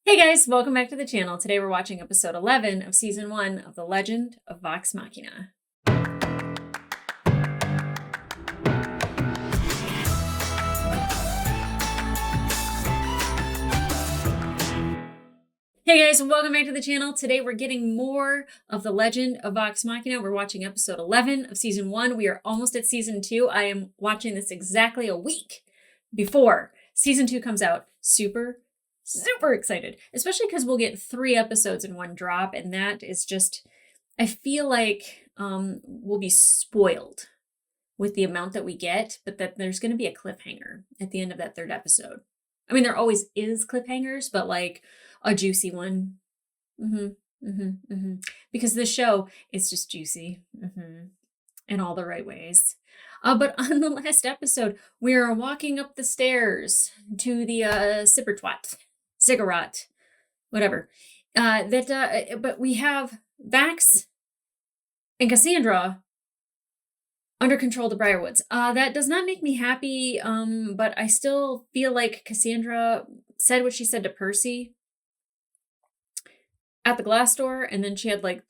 Hey guys, welcome back to the channel. Today we're watching episode 11 of season 1 of The Legend of Vox Machina. Hey guys, welcome back to the channel. Today we're getting more of The Legend of Vox Machina. We're watching episode 11 of season 1. We are almost at season 2. I am watching this exactly a week before season 2 comes out. Super excited, especially because we'll get 3 episodes in one drop, and that is just, I feel like we'll be spoiled with the amount that we get, but that there's going to be a cliffhanger at the end of that 3rd episode. I mean, there always is cliffhangers, but like a juicy one. Because the show is just juicy in all the right ways. But on the last episode, we are walking up the stairs to the Ziggurat, whatever. But we have Vax and Cassandra under control of the Briarwoods. That does not make me happy, but I still feel like Cassandra said what she said to Percy at the glass door, and then she had like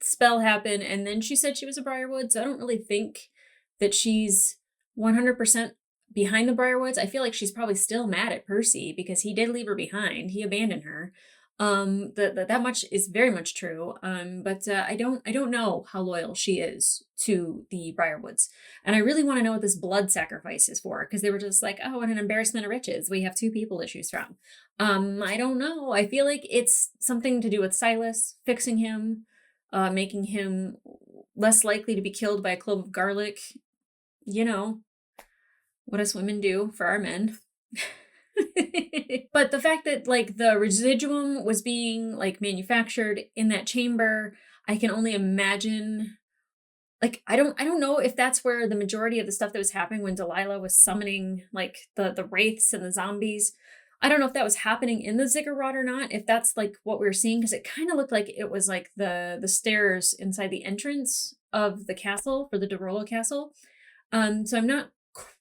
spell happen, and then she said she was a Briarwood, so I don't really think that she's 100% behind the Briarwoods. I feel like she's probably still mad at Percy because he did leave her behind. He abandoned her. That much is very much true. But I don't know how loyal she is to the Briarwoods. And I really want to know what this blood sacrifice is for, because they were just like, oh, what an embarrassment of riches. We have 2 people to choose from. I don't know. I feel like it's something to do with Silas fixing him, making him less likely to be killed by a clove of garlic. You know, what us women do for our men. But the fact that like the residuum was being like manufactured in that chamber, I can only imagine. Like I don't know if that's where the majority of the stuff that was happening when Delilah was summoning like the wraiths and the zombies. I don't know if that was happening in the Ziggurat or not, if that's like what we were seeing, because it kind of looked like it was like the stairs inside the entrance of the castle, for the Derola castle. So I'm not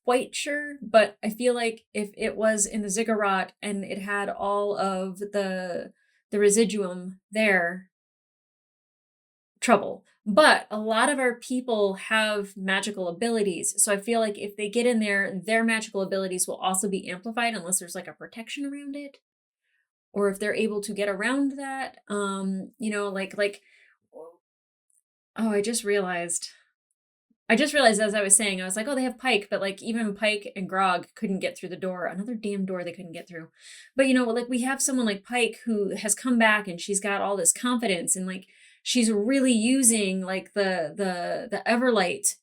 quite sure, but I feel like if it was in the Ziggurat and it had all of the residuum there, trouble. But a lot of our people have magical abilities, so I feel like if they get in there, their magical abilities will also be amplified unless there's like a protection around it, or if they're able to get around that. Oh, I just realized as I was saying, I was like, oh, they have Pike, but like even Pike and Grog couldn't get through the door. Another damn door they couldn't get through. But like we have someone like Pike who has come back and she's got all this confidence, and like she's really using like the Everlight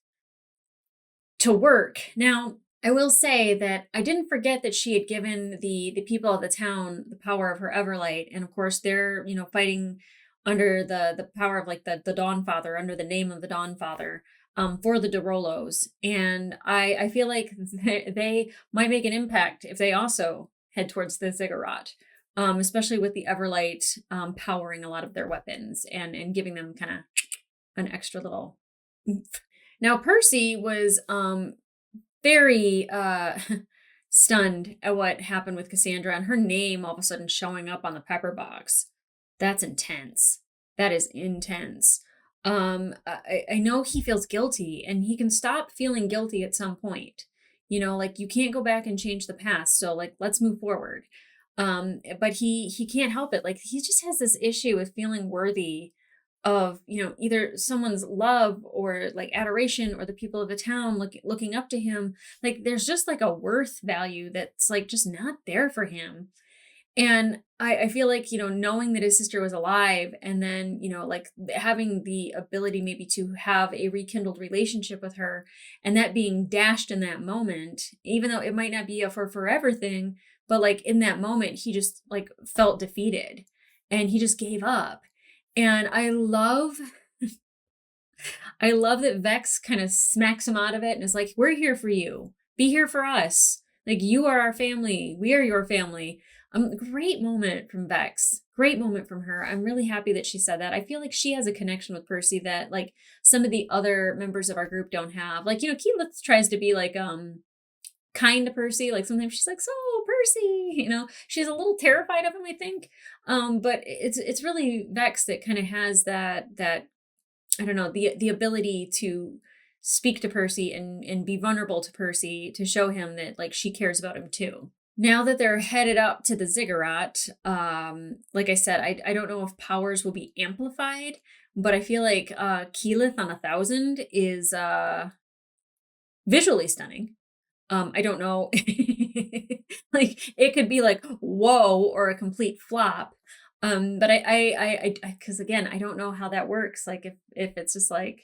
to work. Now, I will say that I didn't forget that she had given the people of the town the power of her Everlight, and of course they're fighting under the power of like the Dawn Father, under the name of the Dawn Father. For the Derolos. And I feel like they might make an impact if they also head towards the Ziggurat, especially with the Everlight powering a lot of their weapons and giving them kind of an extra little oomph. Now, Percy was very stunned at what happened with Cassandra, and her name all of a sudden showing up on the pepper box. That's intense. That is intense. I know he feels guilty, and he can stop feeling guilty at some point. Like you can't go back and change the past. So like, let's move forward. But he can't help it. Like he just has this issue with feeling worthy of, either someone's love or like adoration, or the people of the town looking up to him. Like there's just like a worth value that's like just not there for him. And I feel like, knowing that his sister was alive, and then, like having the ability maybe to have a rekindled relationship with her, and that being dashed in that moment, even though it might not be a for forever thing, but like in that moment, he just like felt defeated and he just gave up. And I love that Vex kind of smacks him out of it and is like, we're here for you. Be here for us. Like, you are our family. We are your family. Great moment from Vex. Great moment from her. I'm really happy that she said that. I feel like she has a connection with Percy that like some of the other members of our group don't have. Like, Keyleth tries to be like kind to Percy. Like sometimes she's like, so Percy, you know, she's a little terrified of him, I think. But it's really Vex that kind of has that I don't know, the ability to speak to Percy and be vulnerable to Percy to show him that like she cares about him too. Now that they're headed up to the ziggurat, like I said, I don't know if powers will be amplified, but I feel like Keyleth on 1,000 is visually stunning. I don't know, like it could be like whoa or a complete flop. But because again, I don't know how that works. Like if it's just like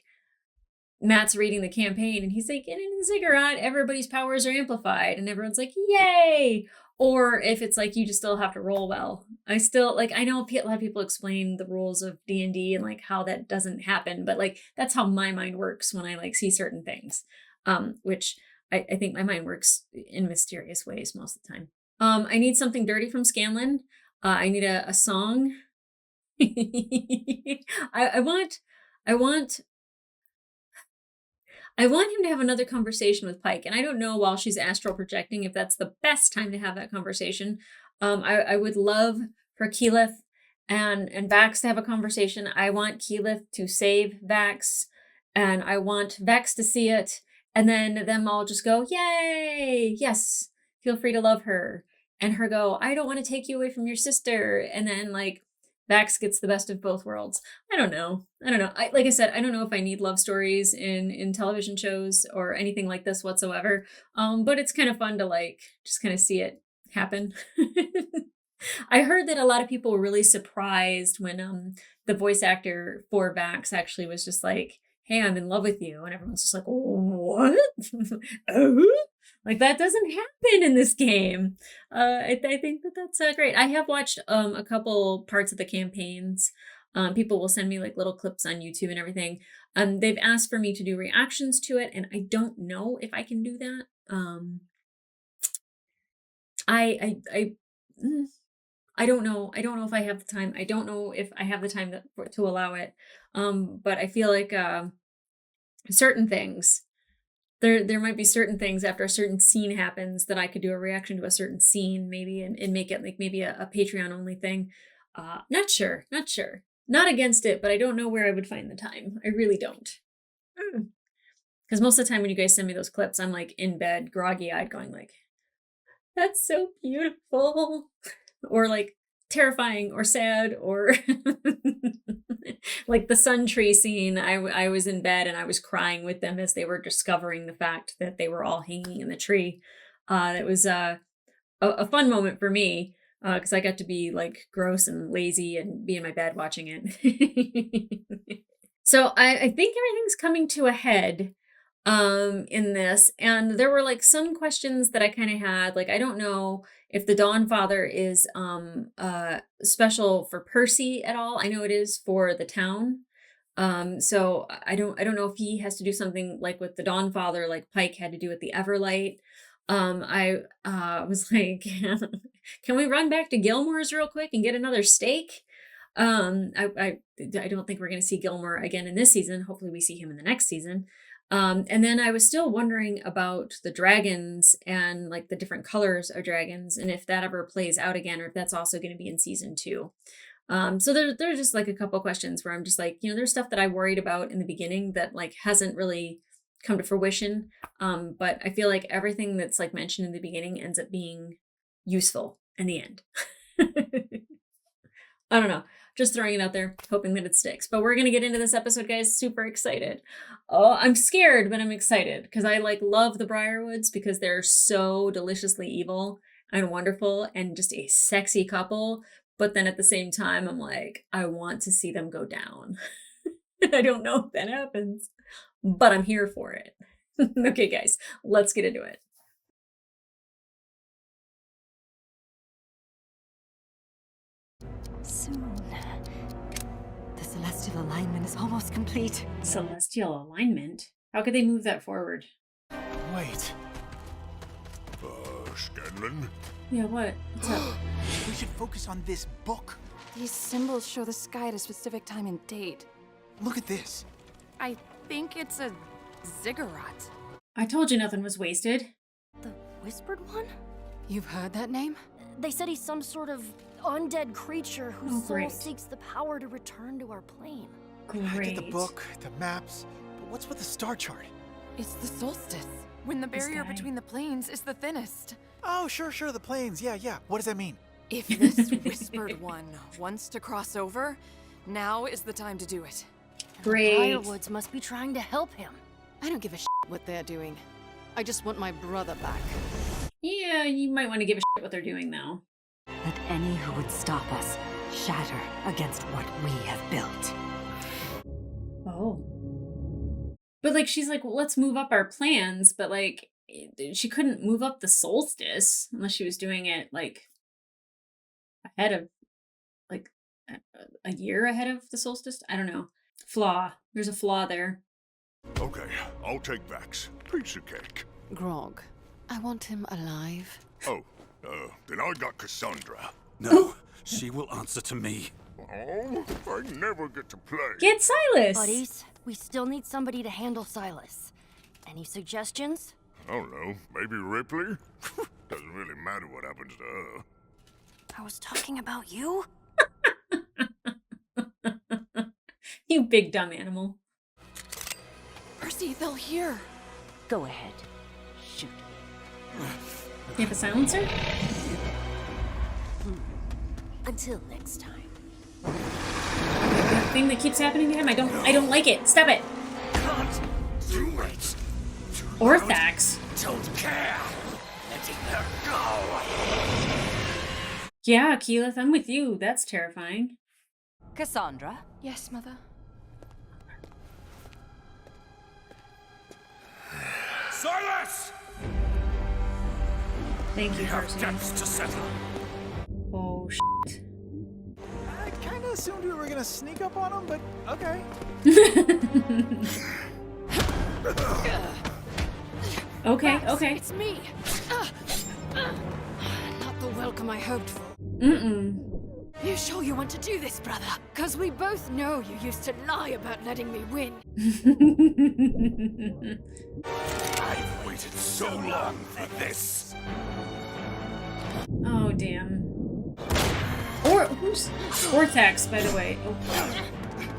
Matt's reading the campaign and he's like, and in the ziggurat, everybody's powers are amplified and everyone's like, yay. Or if it's like, you just still have to roll well. I still like, I know a lot of people explain the rules of D&D and like how that doesn't happen, but like, that's how my mind works when I like see certain things. Which I think my mind works in mysterious ways most of the time. I need something dirty from Scanlan. I need a song. I want him to have another conversation with Pike, and I don't know while she's astral projecting if that's the best time to have that conversation. I would love for Keyleth and Vax to have a conversation. I want Keyleth to save Vax, and I want Vax to see it, and then them all just go, yay, yes, feel free to love her. And her go, I don't want to take you away from your sister. And then like Vax gets the best of both worlds. I don't know. Like I said, I don't know if I need love stories in television shows or anything like this whatsoever. But it's kind of fun to like just kind of see it happen. I heard that a lot of people were really surprised when the voice actor for Vax actually was just like, hey, I'm in love with you. And everyone's just like, what? Oh? Like that doesn't happen in this game. I think that's great. I have watched a couple parts of the campaigns. People will send me like little clips on YouTube and everything. They've asked for me to do reactions to it, and I don't know if I can do that. I don't know. I don't know if I have the time. I don't know if I have the time to allow it. But I feel like certain things. There might be certain things after a certain scene happens that I could do a reaction to a certain scene maybe and make it like maybe a Patreon only thing. Not sure. Not against it, but I don't know where I would find the time. I really don't. Because most of the time when you guys send me those clips, I'm like in bed, groggy-eyed, going like, that's so beautiful. Or like terrifying or sad or like the sun tree scene. I was in bed and I was crying with them as they were discovering the fact that they were all hanging in the tree. It was a fun moment for me because I got to be like gross and lazy and be in my bed watching it. So I think everything's coming to a head in this, and there were like some questions that I kind of had. Like I don't know if the Dawn Father is special for Percy at all. I know it is for the town. So I don't know if he has to do something like with the Dawn Father, like Pike had to do with the Everlight. I was like, can we run back to Gilmore's real quick and get another steak? I don't think we're going to see Gilmore again in this season. Hopefully we see him in the next season. And then I was still wondering about the dragons and like the different colors of dragons and if that ever plays out again or if that's also going to be in season 2. So there's just like a couple questions where I'm just like, there's stuff that I worried about in the beginning that like hasn't really come to fruition. But I feel like everything that's like mentioned in the beginning ends up being useful in the end. I don't know. Just throwing it out there, hoping that it sticks. But we're going to get into this episode, guys. Super excited. Oh, I'm scared, but I'm excited because I like love the Briarwoods because they're so deliciously evil and wonderful and just a sexy couple. But then at the same time, I'm like, I want to see them go down. I don't know if that happens, but I'm here for it. Okay, guys, let's get into it. Soon. The celestial alignment is almost complete. Celestial alignment? How could they move that forward? Wait. Scanlan? Yeah, what? What's up? We should focus on this book. These symbols show the sky at a specific time and date. Look at this. I think it's a ziggurat. I told you nothing was wasted. The whispered one? You've heard that name? They said he's some sort of undead creature whose soul great. seeks the power to return to our plane. I get Great. the book, the maps, but what's with the star chart? It's the solstice, when the This barrier guy. between the planes is the thinnest. Oh, sure, the planes. Yeah. What does that mean? If this whispered one wants to cross over, now is the time to do it. Great. Firewoods must be trying to help him. I don't give a what they're doing. I just want my brother back. Yeah, you might want to give a shit what they're doing though. Let any who would stop us shatter against what we have built. Oh. But like she's like, well, let's move up our plans, but like she couldn't move up the solstice unless she was doing it like ahead of like a year ahead of the solstice. I don't know. Flaw. There's a flaw there. Okay, I'll take Vax. Piece of cake. Grog, I want him alive. Oh, then I got Cassandra. No, she will answer to me. Oh, I never get to play. Get Silas. Buddies, we still need somebody to handle Silas. Any suggestions? I don't know, maybe Ripley? Doesn't really matter what happens to her. I was talking about you? You big dumb animal. Percy, they'll hear. Go ahead. Shoot. You have a silencer? Until next time. The thing that keeps happening to him, I don't like it. Stop it. Can't do it. Orthax. Don't care. Letting her go. Yeah, Keyleth, I'm with you. That's terrifying. Cassandra? Yes, Mother. Silas! Thank you, We have Percy. debts to settle. Oh, shit. I kind of assumed we were gonna sneak up on him, but okay. Okay. It's me. Not the welcome I hoped for. Mm-mm. You sure you want to do this, brother? Because we both know you used to lie about letting me win. I've waited so long for this. Oh, damn. Or, who's Orthax, by the way? Oh,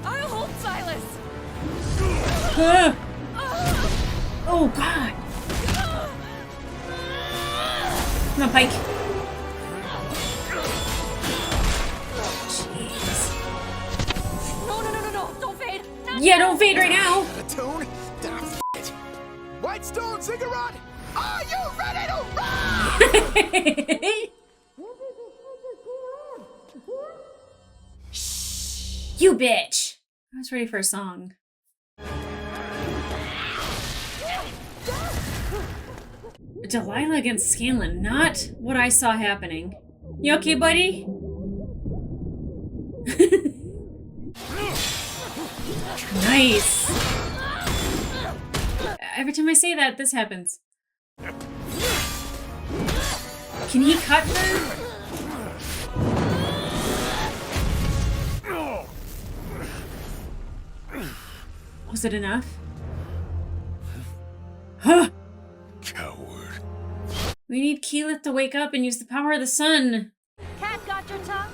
I'll hold Silas. ah! Oh God. Come on, Pike. Jeez. No, don't fade. Yeah, don't fade right now. A tune? Ah, it. Whitestone Ziggurat! Are you ready to run? You bitch. I was ready for a song. Delilah against Scanlan, not what I saw happening. You okay, buddy? Nice. Every time I say that, this happens. Can he cut her? Was it enough? Huh! Coward. We need Keyleth to wake up and use the power of the sun. Cat got your tongue?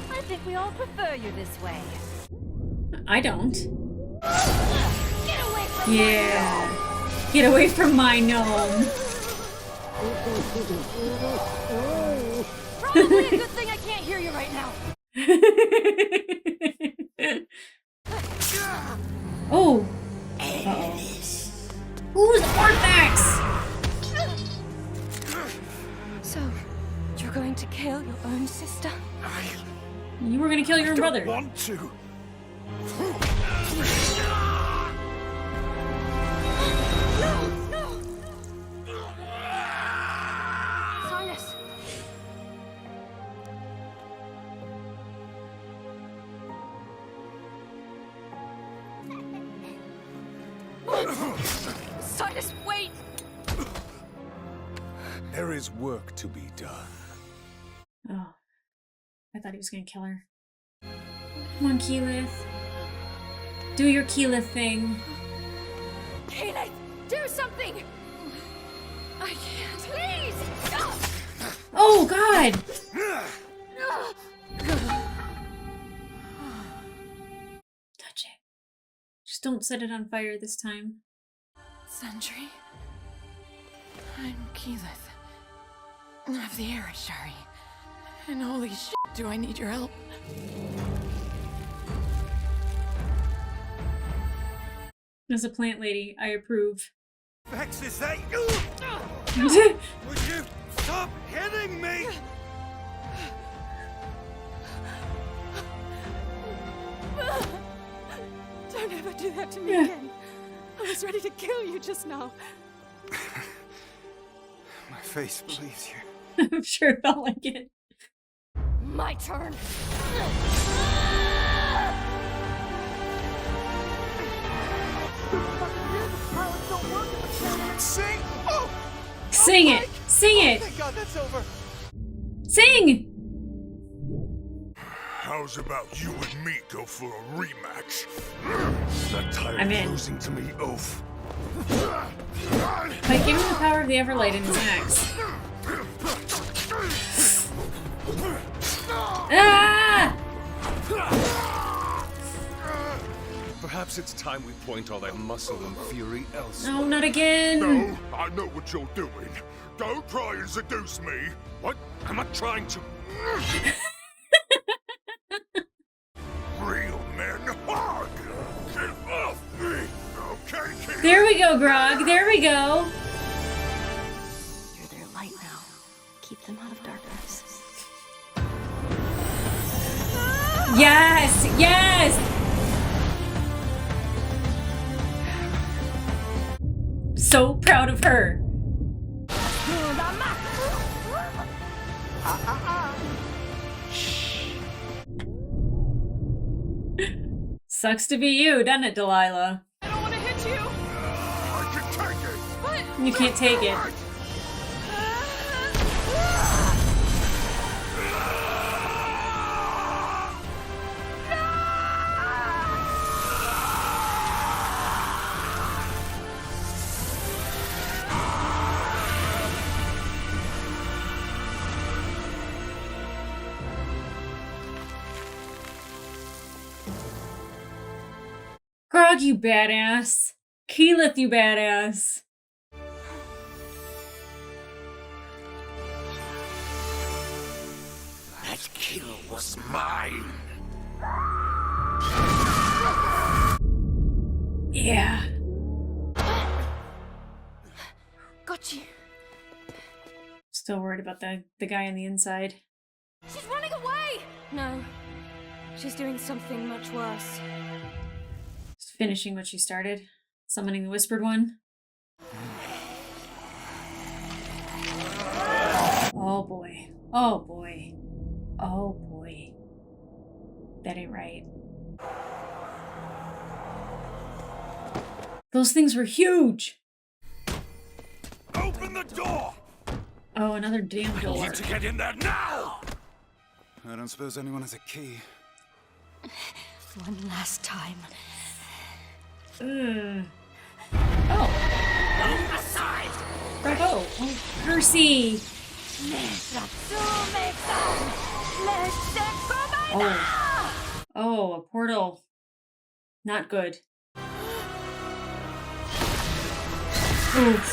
I think we all prefer you this way. I don't. Get away from Yeah. Get away from my gnome. Probably a good thing I can't hear you right now. Oh. Uh-oh. Who's Orthax? So, you're going to kill your own sister? You were gonna kill your own brother. Want to? Silas. Silas, wait! There is work to be done. Oh. I thought he was gonna kill her. Come on, Keyleth. Do your Keyleth thing. Keyleth, do something! I can't. Please! Oh, God! Touch it. Just don't set it on fire this time. Sentry? I'm Keyleth. Of the Erishari. And holy shit, do I need your help? As a plant lady, I approve. Vex, is that you? Would you stop hitting me? Don't ever do that to me again. I was ready to kill you just now. My face believes you. I'm sure it felt like it. My turn. Sing! Oh! Sing it! Sing it! Thank God that's over. Sing! How's about you and me go for a rematch? Not tired I'm of in. losing to me, oaf. By giving the power of the Everlight in his axe. Ah! Perhaps it's time we point all that muscle and fury elsewhere. No, not again! No, I know what you're doing. Don't try and seduce me. What? I'm not trying to. Real men hug. Get off me. Okay, kid. There we go, Grog. There we go. You're their light now. Keep them out of darkness. Yes! Yes! So proud of her. Sucks to be you, doesn't it, Delilah? I don't want to hit you! I can take it. But... You can't take it. Grog, you badass. Keyleth, you badass. That kill was mine. Yeah. Got you. Still worried about the guy on the inside. She's running away! No. She's doing something much worse. Just finishing what she started. Summoning the Whispered One. Oh boy. Oh boy. Oh boy. That ain't right. Those things were huge! Open the door! Oh, another damn I door. need to get in there now! I don't suppose anyone has a key. One last time. Ugh. Oh. Move aside! Bravo. Oh, Percy. Oh. Oh, a portal. Not good. Oof.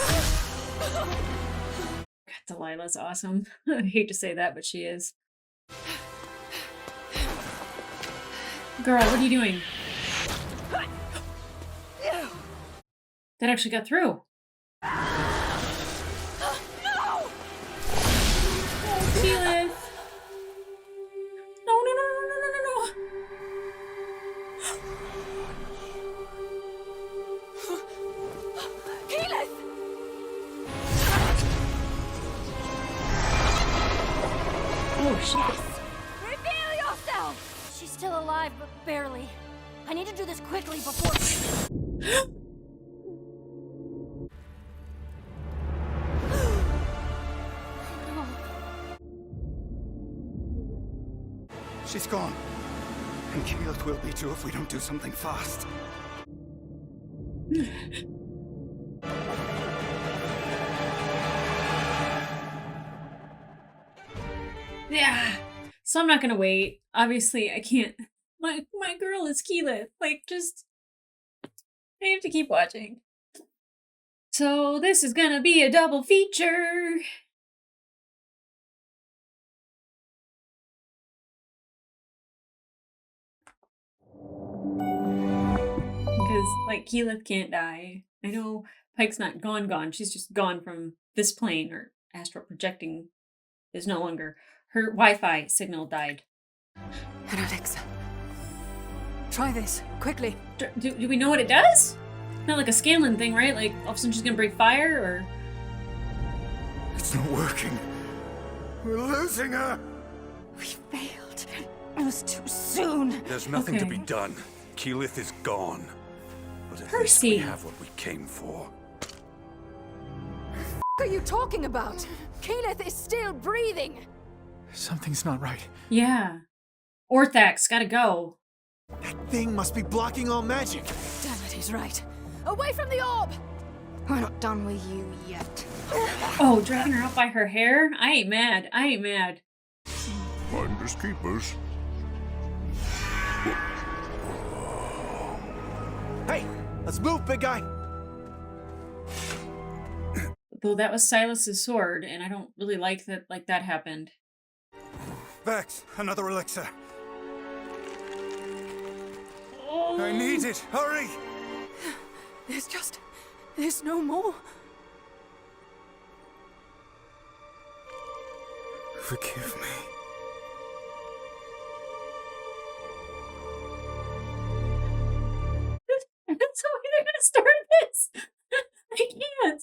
God, Delilah's awesome. I hate to say that, but she is. Girl, what are you doing? That actually got through. Oh, Keyleth. No, no, no, no, no, no, no, no. Keyleth! Oh, shit. Reveal yourself! She's still alive, but barely. I need to do this quickly before... She's gone. And Keyleth will be too if we don't do something fast. Yeah. So I'm not gonna wait. Obviously, I can't. My girl is Keyleth. Like, just I have to keep watching. So this is gonna be a double feature. Because, like, Keyleth can't die. I know Pike's not gone. She's just gone from this plane, or astral projecting is no longer. Her Wi-Fi signal died. And Alexa. Try this, quickly. Do we know what it does? Not like a Scanlan thing, right? Like, all of a sudden she's gonna breathe fire, or... It's not working. We're losing her. We failed. It was too soon. There's nothing to be Okay. done. Keyleth is gone. But at least Percy. we have what we came for. What are you talking about? Keyleth is still breathing. Something's not right. Yeah. Orthax, gotta go. That thing must be blocking all magic. Damn it, he's right. Away from the orb! We're not done with you yet. Oh, dragging her out by her hair? I ain't mad. Finders keepers. Hey, let's move, big guy. Though that was Silas's sword, and I don't really like that happened. Vex, another elixir. Oh. I need it. Hurry! There's no more. Forgive me. That's how they're gonna start this. I can't.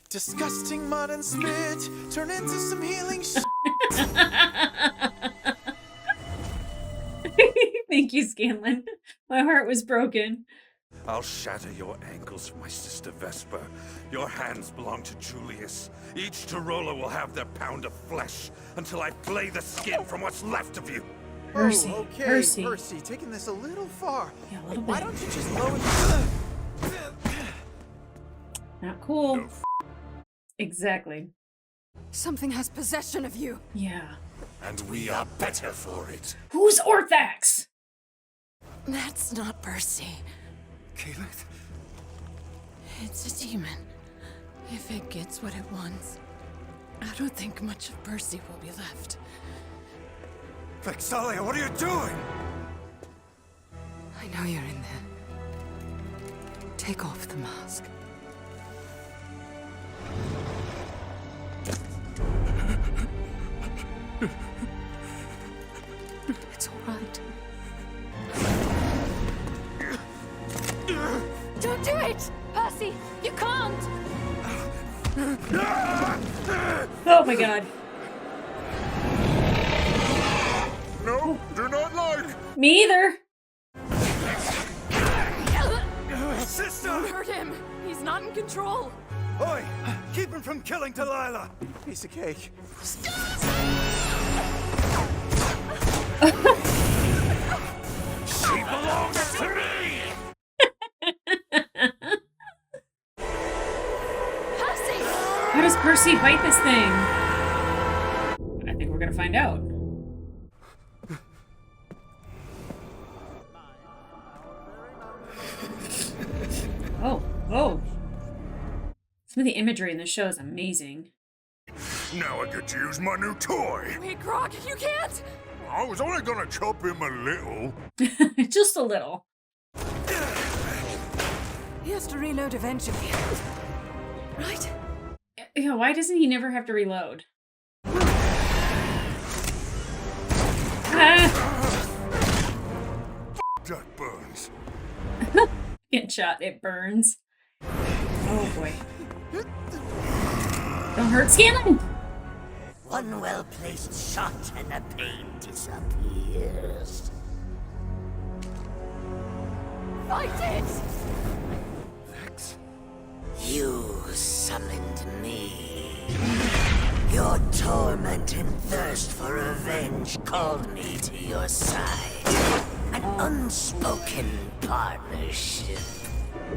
Disgusting mud and spit turn into some healing shit. Thank you, Scanlan. My heart was broken. I'll shatter your ankles for my sister Vesper. Your hands belong to Julius. Each Tarola will have their pound of flesh until I flay the skin from what's left of you. Percy. Oh, okay, Percy. taking this a little far. Yeah, a little Why bit. don't you just lower Not cool. Exactly. Something has possession of you. Yeah. And we are better for it. Who's Orthax? That's not Percy. Keyleth? It's a demon. If it gets what it wants, I don't think much of Percy will be left. Vexalia, what are you doing? I know you're in there. Take off the mask. It's all right. Don't do it! Percy, you can't! Oh my god. No, do not like. Me either. Sister! Hurt him! He's not in control! Oi! Keep him from killing Delilah! Piece of cake. She belongs to me! Percy! How does Percy fight this thing? I think we're gonna find out. Oh. Some of the imagery in this show is amazing. Now I get to use my new toy. Wait, Grog, you can't! I was only gonna chop him a little. Just a little. He has to reload eventually. Right? Yeah, why doesn't he never have to reload? That burns. Get shot, it burns. Oh boy. Don't hurt Scanlan! One well-placed shot and the pain disappears. Fight it! Vex? You summoned me. Your torment and thirst for revenge called me to your side. An unspoken partnership.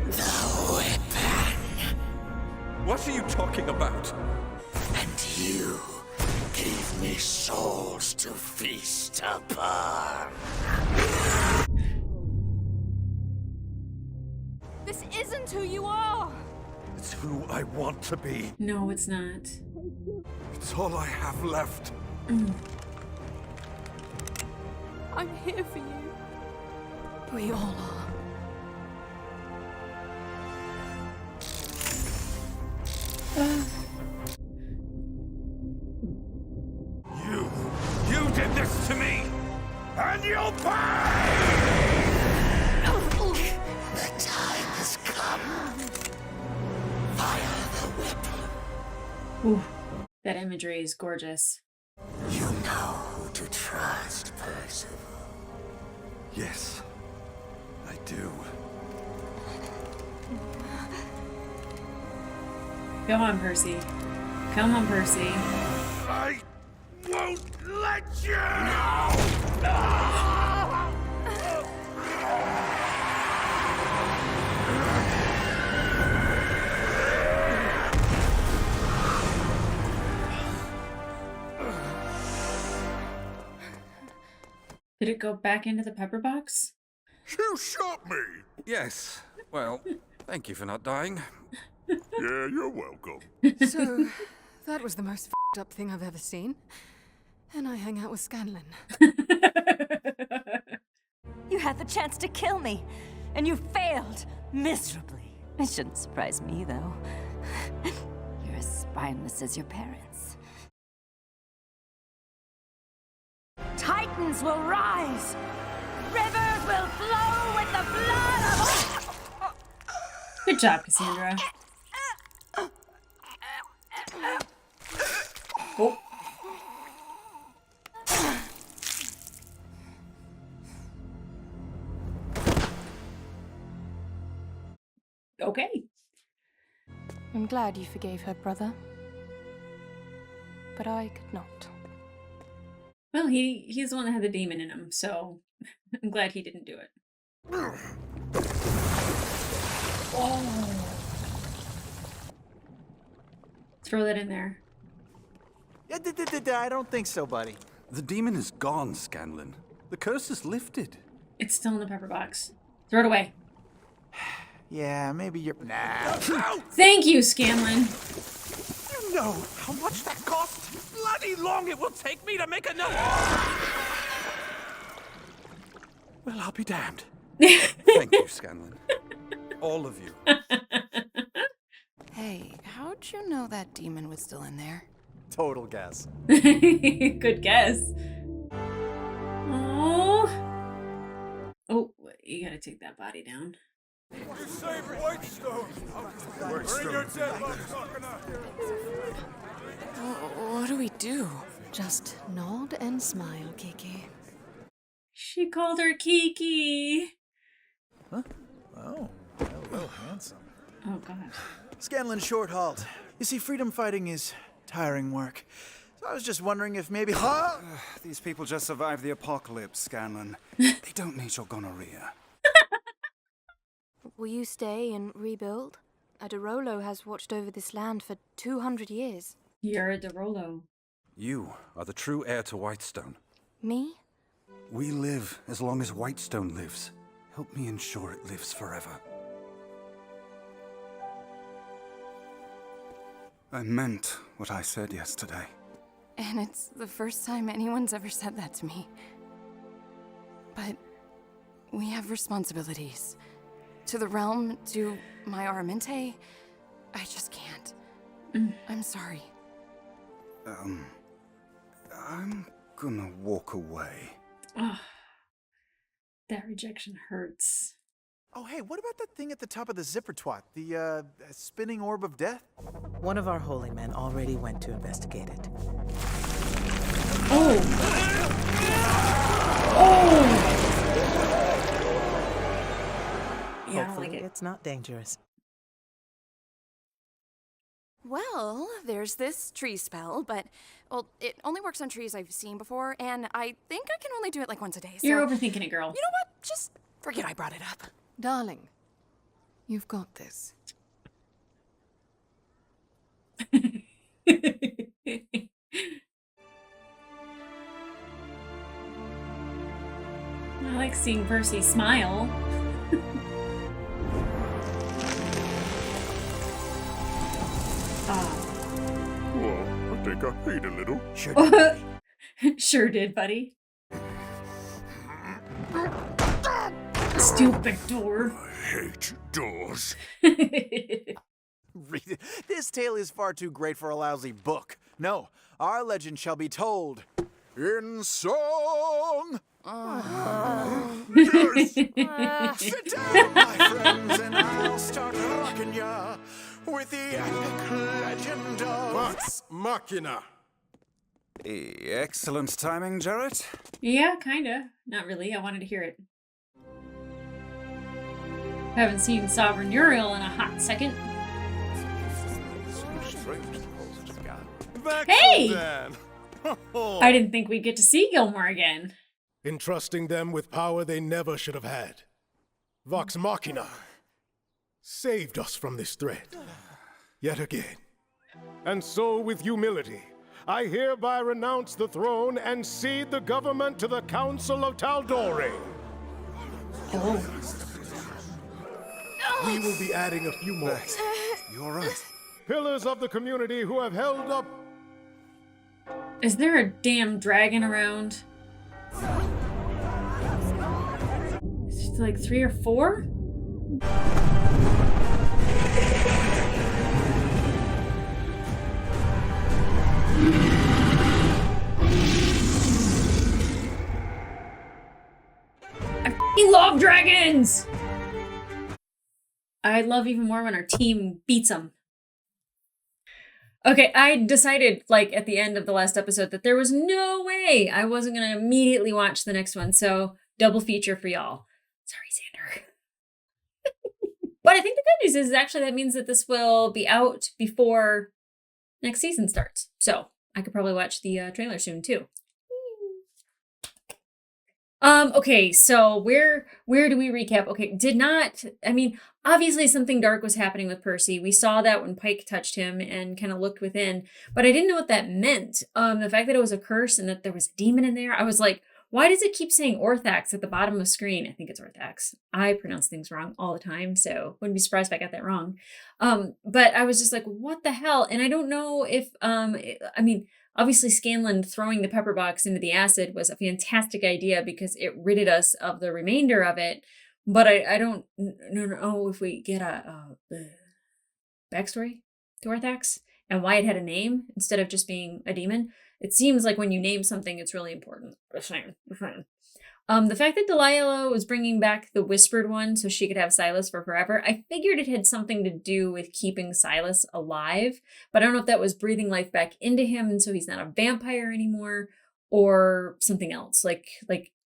The weapon. What are you talking about? And you gave me souls to feast upon. This isn't who you are! It's who I want to be. No, it's not. It's all I have left. I'm here for you. We all are. You did this to me! And you'll pay! The time has come. Fire the weapon. Ooh, that imagery is gorgeous. You know who to trust, Percival. Yes, I do. Come on, Percy. Come on, Percy. I won't let you! Did it go back into the pepper box? You shot me! Yes, well, thank you for not dying. Yeah, you're welcome. So, that was the most f***ed up thing I've ever seen. And I hang out with Scanlan. You had the chance to kill me, and you failed miserably. It shouldn't surprise me, though. You're as spineless as your parents. Titans will rise! Rivers will flow with the blood of... Good job, Cassandra. Oh. Okay. I'm glad you forgave her, brother. But I could not. Well, he's the one that had the demon in him, so I'm glad he didn't do it. Oh. Throw that in there. I don't think so, buddy. The demon is gone, Scanlan. The curse is lifted. It's still in the pepper box. Throw it away. Yeah, maybe you're... Nah. Thank you, Scanlan. You know how much that cost? Bloody long it will take me to make another. Well, I'll be damned. Thank you, Scanlan. All of you. Hey, how'd you know that demon was still in there? Total guess. Good guess. Oh. Oh, you gotta take that body down. You saved Whitestone! Bring your dead What do we do? Just nod and smile, Kiki. She called her Kiki. Oh, hello, handsome. Oh, God. Scanlan Shorthalt. You see, freedom fighting is tiring work. So I was just wondering if maybe... These people just survived the apocalypse, Scanlan. They don't need your gonorrhea. Will you stay and rebuild? A Derolo has watched over this land for 200 years. You're a Derolo. You are the true heir to Whitestone. Me? We live as long as Whitestone lives. Help me ensure it lives forever. I meant what I said yesterday. And it's the first time anyone's ever said that to me. But we have responsibilities. To the realm, to my Aramente, I just can't. I'm sorry. I'm gonna walk away. Oh, that rejection hurts. Oh, hey, what about that thing at the top of the Zippertwat? The, spinning orb of death? One of our holy men already went to investigate it. Oh! Oh! Yeah, I don't like it. It's not dangerous. Well, there's this tree spell, but, well, it only works on trees I've seen before, and I think I can only do it like once a day, so... You're overthinking it, girl. You know what? Just forget I brought it up. Darling, you've got this. I like seeing Percy smile. Well, I think I peed a little. Sure did, buddy. Stupid door. I hate doors. Read it. This tale is far too great for a lousy book. No, our legend shall be told in song. Yes. Sit down, my friends, and I'll start rocking ya with the epic legend of Machina. Excellent timing, Jarrett. Yeah, kinda. Not really. I wanted to hear it. Haven't seen Sovereign Uriel in a hot second. Hey! I didn't think we'd get to see Gilmore again. Entrusting them with power they never should have had. Vox Machina saved us from this threat, yet again. And so, with humility, I hereby renounce the throne and cede the government to the Council of Tal'Dorei. Oh. We will be adding a few more. You're right. Pillars of the community who have held up. Is there a damn dragon around? It's just like 3 or 4? I f***ing love dragons! I love even more when our team beats them. Okay, I decided, like, at the end of the last episode that there was no way I wasn't going to immediately watch the next one, so double feature for y'all. Sorry, Xander. But I think the good news is actually that means that this will be out before next season starts. So I could probably watch the trailer soon, too. Okay, so where do we recap? Okay, obviously something dark was happening with Percy. We saw that when Pike touched him and kind of looked within, but I didn't know what that meant. The fact that it was a curse and that there was a demon in there, I was like, why does it keep saying Orthax at the bottom of the screen? I think it's Orthax. I pronounce things wrong all the time, so wouldn't be surprised if I got that wrong. But I was just like, what the hell? And I don't know if, obviously, Scanlan throwing the pepper box into the acid was a fantastic idea because it ridded us of the remainder of it. But I don't know if we get a backstory to Orthax and why it had a name instead of just being a demon. It seems like when you name something, it's really important. The fact that Delilah was bringing back the Whispered One so she could have Silas for forever, I figured it had something to do with keeping Silas alive, but I don't know if that was breathing life back into him and so he's not a vampire anymore, or something else, like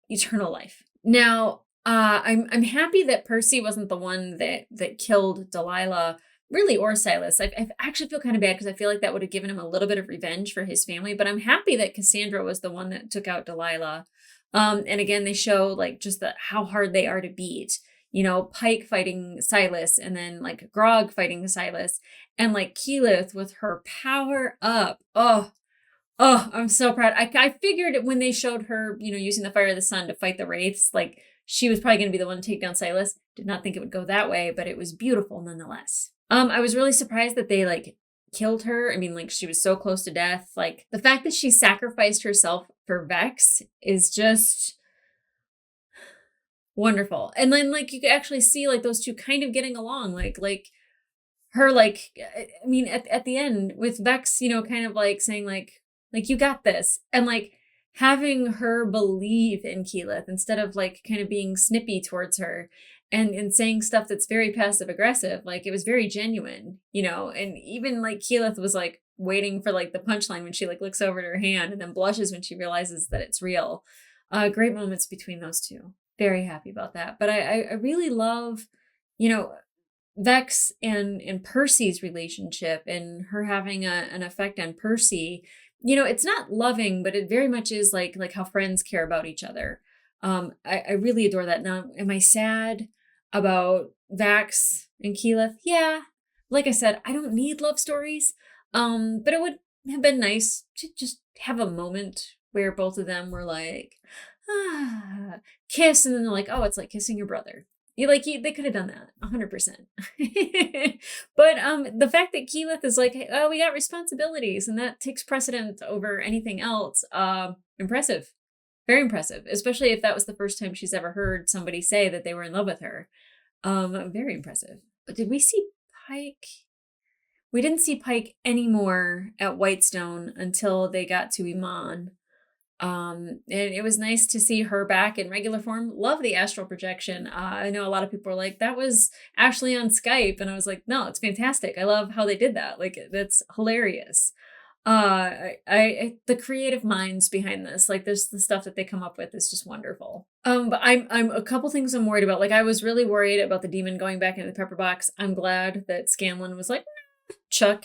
eternal life. Now, I'm happy that Percy wasn't the one that killed Delilah, really, or Silas. I actually feel kind of bad because I feel like that would have given him a little bit of revenge for his family, but I'm happy that Cassandra was the one that took out Delilah. And again, they show like just how hard they are to beat. You know, Pike fighting Silas and then like Grog fighting Silas and like Keyleth with her power up. Oh, I'm so proud. I figured when they showed her, using the Fire of the Sun to fight the Wraiths, like she was probably going to be the one to take down Silas. Did not think it would go that way, but it was beautiful nonetheless. I was really surprised that they like killed her. I mean, like she was so close to death. Like the fact that she sacrificed herself for Vex is just wonderful. And then like you could actually see like those two kind of getting along, like her, like, I mean, at the end with Vex, kind of like saying like you got this, and like having her believe in Keyleth instead of like kind of being snippy towards her and saying stuff that's very passive aggressive. Like it was very genuine, and even like Keyleth was like waiting for like the punchline when she like looks over at her hand and then blushes when she realizes that it's real. Great moments between those two. Very happy about that. But I really love, Vex and Percy's relationship and her having an effect on Percy. It's not loving, but it very much is like how friends care about each other. I really adore that. Now, am I sad about Vax and Keyleth? Yeah. Like I said, I don't need love stories. But it would have been nice to just have a moment where both of them were like, kiss, and then they're like, oh, it's like kissing your brother. They could have done that 100%. But the fact that Keyleth is like, oh, we got responsibilities, and that takes precedent over anything else. Impressive, very impressive, especially if that was the first time she's ever heard somebody say that they were in love with her. Very impressive. But did we see Pike? We didn't see Pike anymore at Whitestone until they got to Iman. And it was nice to see her back in regular form. Love the astral projection. I know a lot of people are like, that was Ashley on Skype. And I was like, no, it's fantastic. I love how they did that. Like, that's hilarious. The creative minds behind this, like the stuff that they come up with is just wonderful. But I'm a couple things I'm worried about. Like, I was really worried about the demon going back into the pepper box. I'm glad that Scanlan was like, Chuck.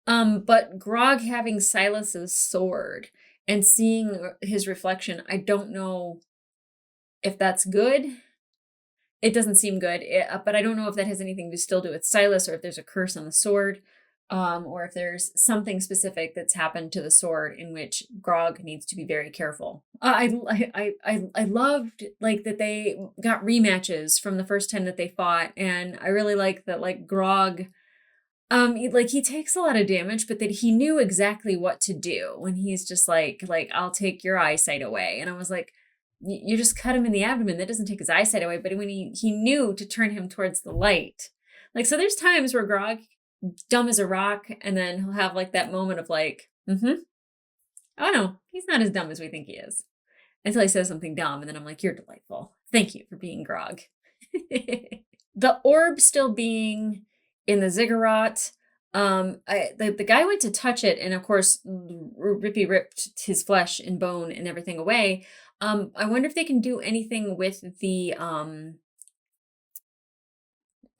But Grog having Silas's sword and seeing his reflection, I don't know if that's good. It doesn't seem good, but I don't know if that has anything to still do with Silas, or if there's a curse on the sword, or if there's something specific that's happened to the sword in which Grog needs to be very careful. I loved like that they got rematches from the first time that they fought, and I really like that like Grog. He takes a lot of damage, but that he knew exactly what to do when he's just like, I'll take your eyesight away. And I was like, you just cut him in the abdomen. That doesn't take his eyesight away. But when he knew to turn him towards the light. Like, so there's times where Grog, dumb as a rock, and then he'll have like that moment of like, oh no, he's not as dumb as we think he is. Until he says something dumb, and then I'm like, you're delightful. Thank you for being Grog. The orb still being in the ziggurat. The guy went to touch it, and of course, Rippy ripped his flesh and bone and everything away. I wonder if they can do anything with the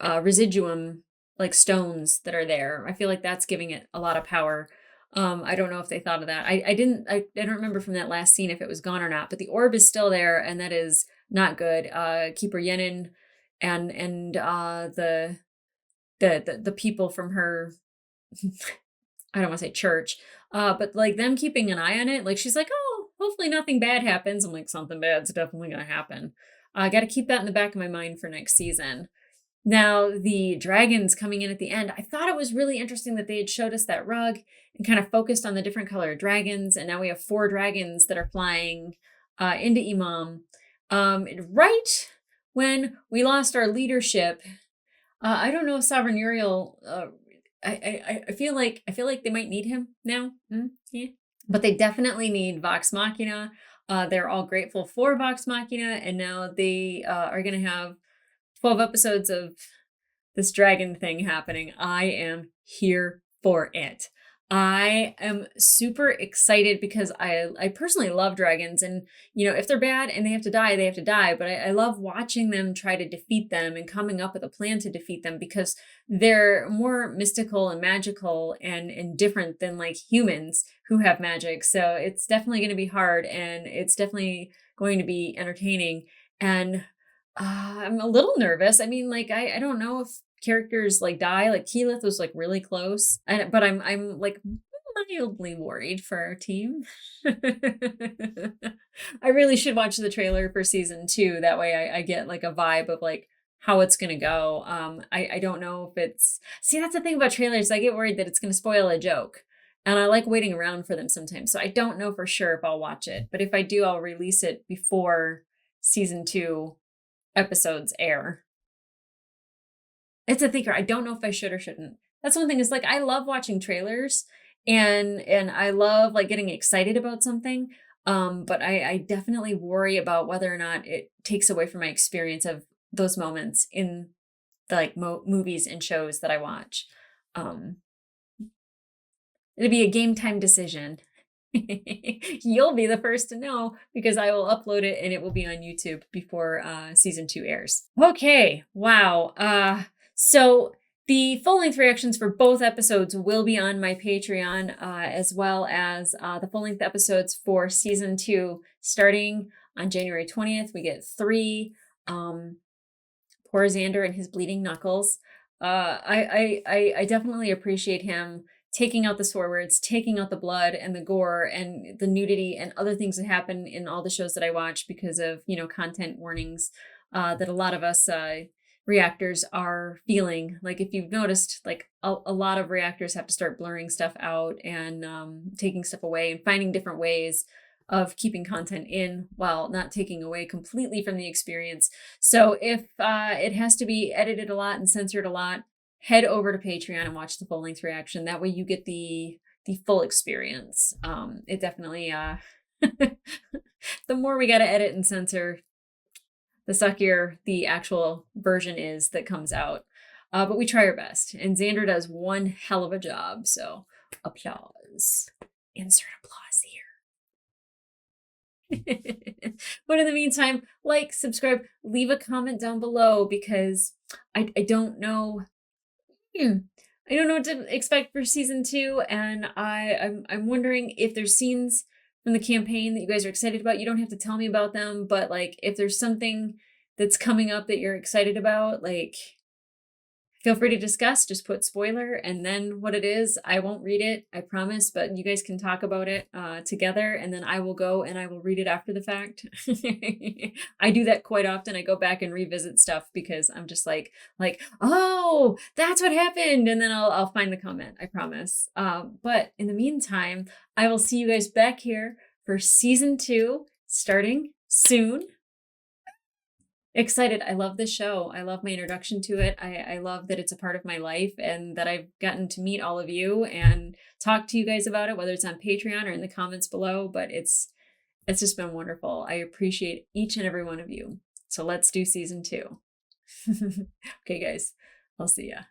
residuum, like stones that are there. I feel like that's giving it a lot of power. I don't know if they thought of that. I don't remember from that last scene if it was gone or not, but the orb is still there, and that is not good. Keeper Yenin and the people from her I don't want to say church, but like them keeping an eye on it. Like she's like, oh, hopefully nothing bad happens. I'm like, something bad's definitely gonna happen. I got to keep that in the back of my mind for next season. Now the dragons coming in at the end, I thought it was really interesting that they had showed us that rug and kind of focused on the different colored dragons, and now we have 4 dragons that are flying into Imam. Right when we lost our leadership. I don't know if Sovereign Uriel. I feel like they might need him now. Yeah, but they definitely need Vox Machina. They're all grateful for Vox Machina, and now they are going to have 12 episodes of this dragon thing happening. I am here for it. I am super excited because I personally love dragons, and if they're bad and they have to die, they have to die. But I love watching them try to defeat them and coming up with a plan to defeat them, because they're more mystical and magical and different than like humans who have magic. So it's definitely going to be hard, and it's definitely going to be entertaining. And I'm a little nervous. I mean, like I don't know if characters like die. Like Keyleth was like really close, but I'm like mildly worried for our team. I really should watch the trailer for season 2. That way I get like a vibe of like how it's gonna go. I don't know if it's that's the thing about trailers. I get worried that it's gonna spoil a joke. And I like waiting around for them sometimes. So I don't know for sure if I'll watch it. But if I do, I'll release it before season 2 episodes air. It's a thinker. I don't know if I should or shouldn't. That's one thing, is like I love watching trailers and I love like getting excited about something. But I definitely worry about whether or not it takes away from my experience of those moments in the like movies and shows that I watch. It'll be a game time decision. You'll be the first to know, because I will upload it and it will be on YouTube before season 2 airs. Okay, wow. So the full-length reactions for both episodes will be on my Patreon, as well as the full-length episodes for season 2 starting on January 20th. We get 3. Poor Xander and his bleeding knuckles. I definitely appreciate him taking out the swear words, taking out the blood and the gore and the nudity and other things that happen in all the shows that I watch because of, content warnings that a lot of us reactors are feeling. Like if you've noticed, like a lot of reactors have to start blurring stuff out and taking stuff away and finding different ways of keeping content in while not taking away completely from the experience. So if it has to be edited a lot and censored a lot, head over to Patreon and watch the full-length reaction. That way you get the full experience. It definitely the more we got to edit and censor, the suckier the actual version is that comes out. But we try our best, and Xander does one hell of a job. So applause. Insert applause here. But in the meantime, like, subscribe, leave a comment down below, because I don't know. I don't know what to expect for season 2, and I'm wondering if there's scenes from the campaign that you guys are excited about. You don't have to tell me about them, but like if there's something that's coming up that you're excited about, like feel free to discuss. Just put spoiler and then what it is. I won't read it, I promise, but you guys can talk about it together, and then I will go and I will read it after the fact. I do that quite often. I go back and revisit stuff because I'm just like, oh, that's what happened, and then I'll find the comment, I promise. But in the meantime, I will see you guys back here for season 2 starting soon. Excited. I love this show. I love my introduction to it. I love that it's a part of my life and that I've gotten to meet all of you and talk to you guys about it, whether it's on Patreon or in the comments below, but it's just been wonderful. I appreciate each and every one of you. So let's do season 2. Okay, guys, I'll see ya.